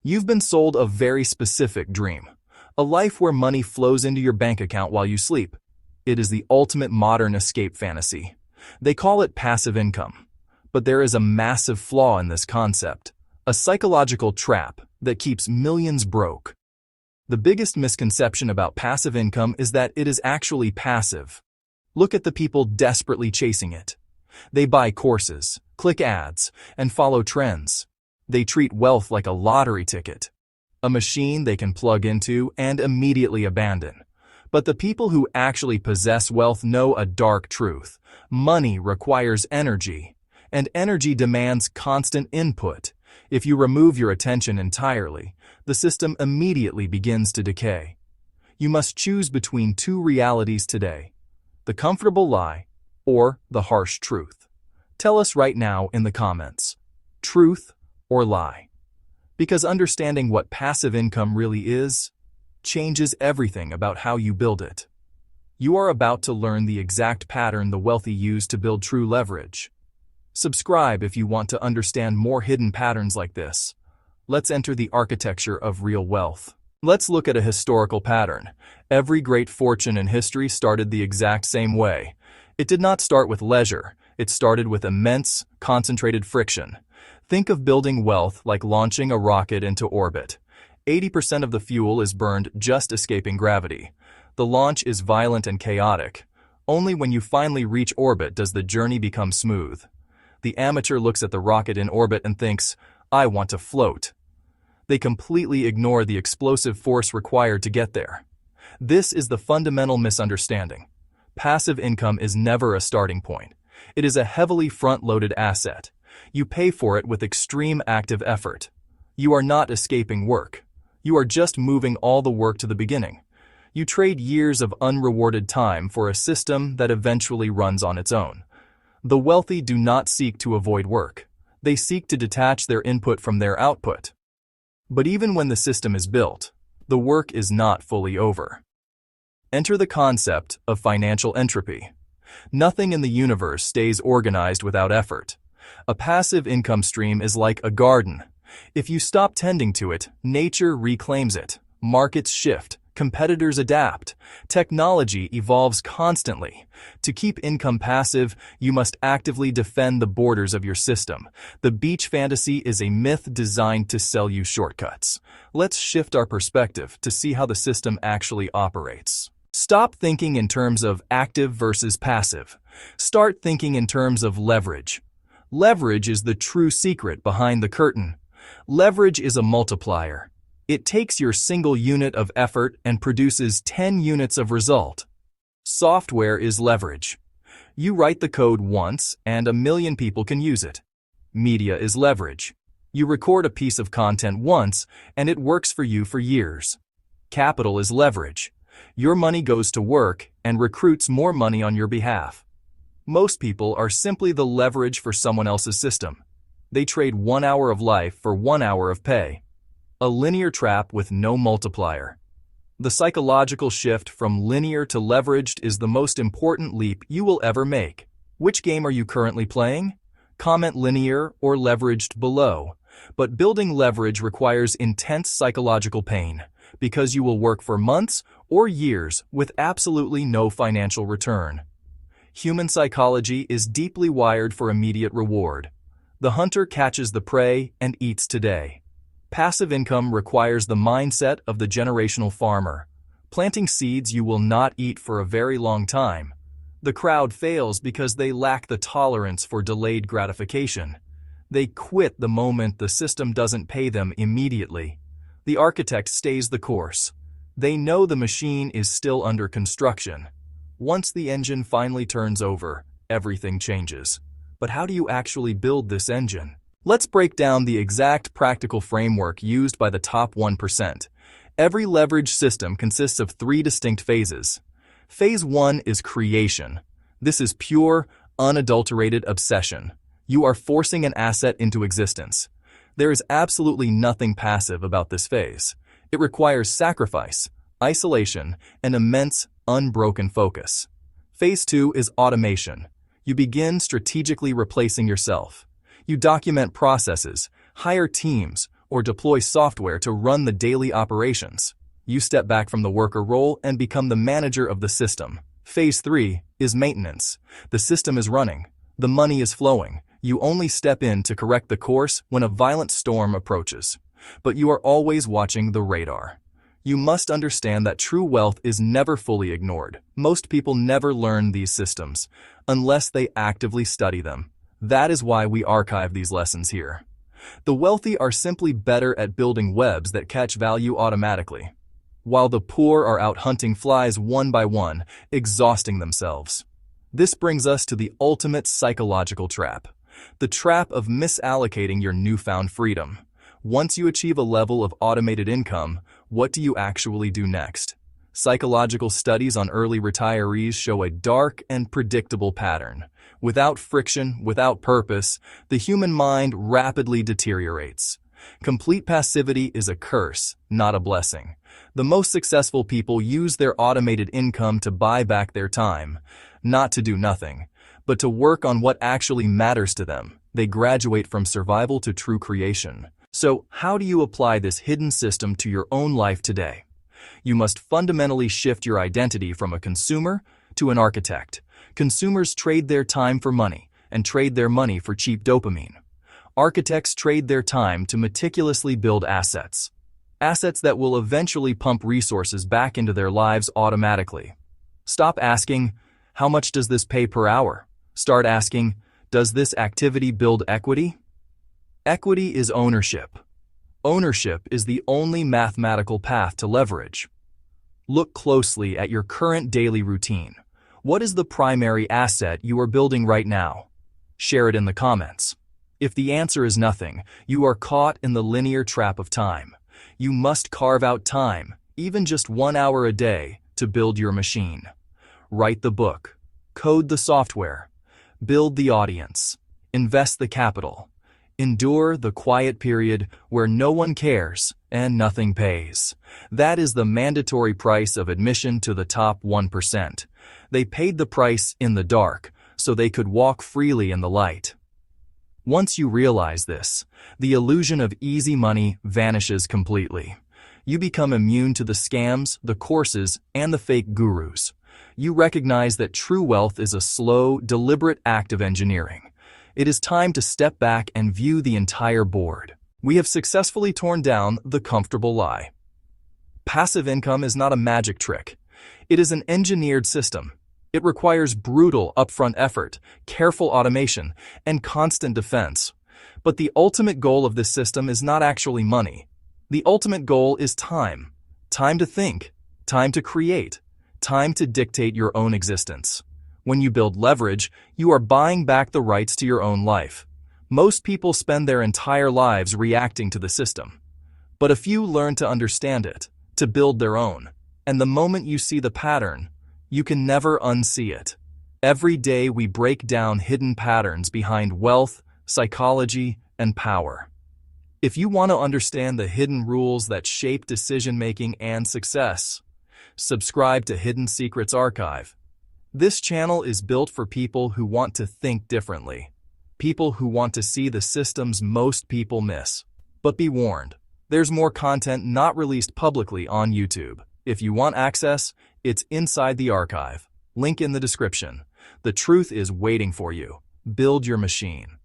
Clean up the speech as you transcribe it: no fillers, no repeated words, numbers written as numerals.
You've been sold a very specific dream, a life where money flows into your bank account while you sleep. It is the ultimate modern escape fantasy. They call it passive income. But there is a massive flaw in this concept, a psychological trap that keeps millions broke. The biggest misconception about passive income is that it is actually passive. Look at the people desperately chasing it. They buy courses, click ads, and follow trends. They treat wealth like a lottery ticket, a machine they can plug into and immediately abandon. But the people who actually possess wealth know a dark truth. Money requires energy, and energy demands constant input. If you remove your attention entirely, the system immediately begins to decay. You must choose between two realities today: the comfortable lie or the harsh truth. Tell us right now in the comments, truth or lie? Because understanding what passive income really is changes everything about how you build it. You are about to learn the exact pattern the wealthy use to build true leverage. Subscribe if you want to understand more hidden patterns like this. Let's enter the architecture of real wealth. Let's look at a historical pattern. Every great fortune in history started the exact same way. It did not start with leisure. It started with immense, concentrated friction. Think of building wealth like launching a rocket into orbit. 80% of the fuel is burned just escaping gravity. The launch is violent and chaotic. Only when you finally reach orbit does the journey become smooth. The amateur looks at the rocket in orbit and thinks, "I want to float." They completely ignore the explosive force required to get there. This is the fundamental misunderstanding. Passive income is never a starting point. It is a heavily front-loaded asset. You pay for it with extreme active effort. You are not escaping work. You are just moving all the work to the beginning. You trade years of unrewarded time for a system that eventually runs on its own. The wealthy do not seek to avoid work. They seek to detach their input from their output. But even when the system is built, the work is not fully over. Enter the concept of financial entropy. Nothing in the universe stays organized without effort. A passive income stream is like a garden. If you stop tending to it, nature reclaims it. Markets shift. Competitors adapt. Technology evolves constantly. To keep income passive, you must actively defend the borders of your system. The beach fantasy is a myth designed to sell you shortcuts. Let's shift our perspective to see how the system actually operates. Stop thinking in terms of active versus passive. Start thinking in terms of leverage. Leverage is the true secret behind the curtain. Leverage is a multiplier. It takes your single unit of effort and produces 10 units of result. Software is leverage. You write the code once and 1,000,000 people can use it. Media is leverage. You record a piece of content once and it works for you for years. Capital is leverage. Your money goes to work and recruits more money on your behalf. Most people are simply the leverage for someone else's system. They trade 1 hour of life for 1 hour of pay. A linear trap with no multiplier. The psychological shift from linear to leveraged is the most important leap you will ever make. Which game are you currently playing? Comment linear or leveraged below. But building leverage requires intense psychological pain, because you will work for months or years with absolutely no financial return. Human psychology is deeply wired for immediate reward. The hunter catches the prey and eats today. Passive income requires the mindset of the generational farmer, planting seeds you will not eat for a very long time. The crowd fails because they lack the tolerance for delayed gratification. They quit the moment the system doesn't pay them immediately. The architect stays the course. They know the machine is still under construction. Once the engine finally turns over, everything changes. But how do you actually build this engine? Let's break down the exact practical framework used by the top 1%. Every leverage system consists of 3 distinct phases. Phase 1 is creation. This is pure, unadulterated obsession. You are forcing an asset into existence. There is absolutely nothing passive about this phase. It requires sacrifice, isolation, and immense, unbroken focus. Phase 2 is automation. You begin strategically replacing yourself. You document processes, hire teams, or deploy software to run the daily operations. You step back from the worker role and become the manager of the system. Phase 3 is maintenance. The system is running. The money is flowing. You only step in to correct the course when a violent storm approaches. But you are always watching the radar. You must understand that true wealth is never fully ignored. Most people never learn these systems unless they actively study them. That is why we archive these lessons here. The wealthy are simply better at building webs that catch value automatically, while the poor are out hunting flies one by one, exhausting themselves. This brings us to the ultimate psychological trap, the trap of misallocating your newfound freedom. Once you achieve a level of automated income, what do you actually do next? Psychological studies on early retirees show a dark and predictable pattern. Without friction, without purpose, the human mind rapidly deteriorates. Complete passivity is a curse, not a blessing. The most successful people use their automated income to buy back their time, not to do nothing, but to work on what actually matters to them. They graduate from survival to true creation. So, how do you apply this hidden system to your own life today? You must fundamentally shift your identity from a consumer to an architect. Consumers trade their time for money and trade their money for cheap dopamine. Architects trade their time to meticulously build assets. Assets that will eventually pump resources back into their lives automatically. Stop asking, how much does this pay per hour? Start asking, does this activity build equity? Equity is ownership. Ownership is the only mathematical path to leverage. Look closely at your current daily routine. What is the primary asset you are building right now? Share it in the comments. If the answer is nothing, you are caught in the linear trap of time. You must carve out time, even just 1 hour a day, to build your machine. Write the book, code the software, build the audience, invest the capital. Endure the quiet period where no one cares and nothing pays. That is the mandatory price of admission to the top 1%. They paid the price in the dark so they could walk freely in the light. Once you realize this, the illusion of easy money vanishes completely. You become immune to the scams, the courses, and the fake gurus. You recognize that true wealth is a slow, deliberate act of engineering. It is time to step back and view the entire board. We have successfully torn down the comfortable lie. Passive income is not a magic trick. It is an engineered system. It requires brutal upfront effort, careful automation, and constant defense. But the ultimate goal of this system is not actually money. The ultimate goal is time. Time to think, time to create, time to dictate your own existence. When you build leverage, you are buying back the rights to your own life. Most people spend their entire lives reacting to the system. But a few learn to understand it, to build their own. And the moment you see the pattern, you can never unsee it. Every day we break down hidden patterns behind wealth, psychology, and power. If you want to understand the hidden rules that shape decision-making and success, subscribe to Hidden Secrets Archive. This channel is built for people who want to think differently, people who want to see the systems most people miss. But be warned, there's more content not released publicly on YouTube. If you want access, it's inside the archive. Link in the description. The truth is waiting for you. Build your machine.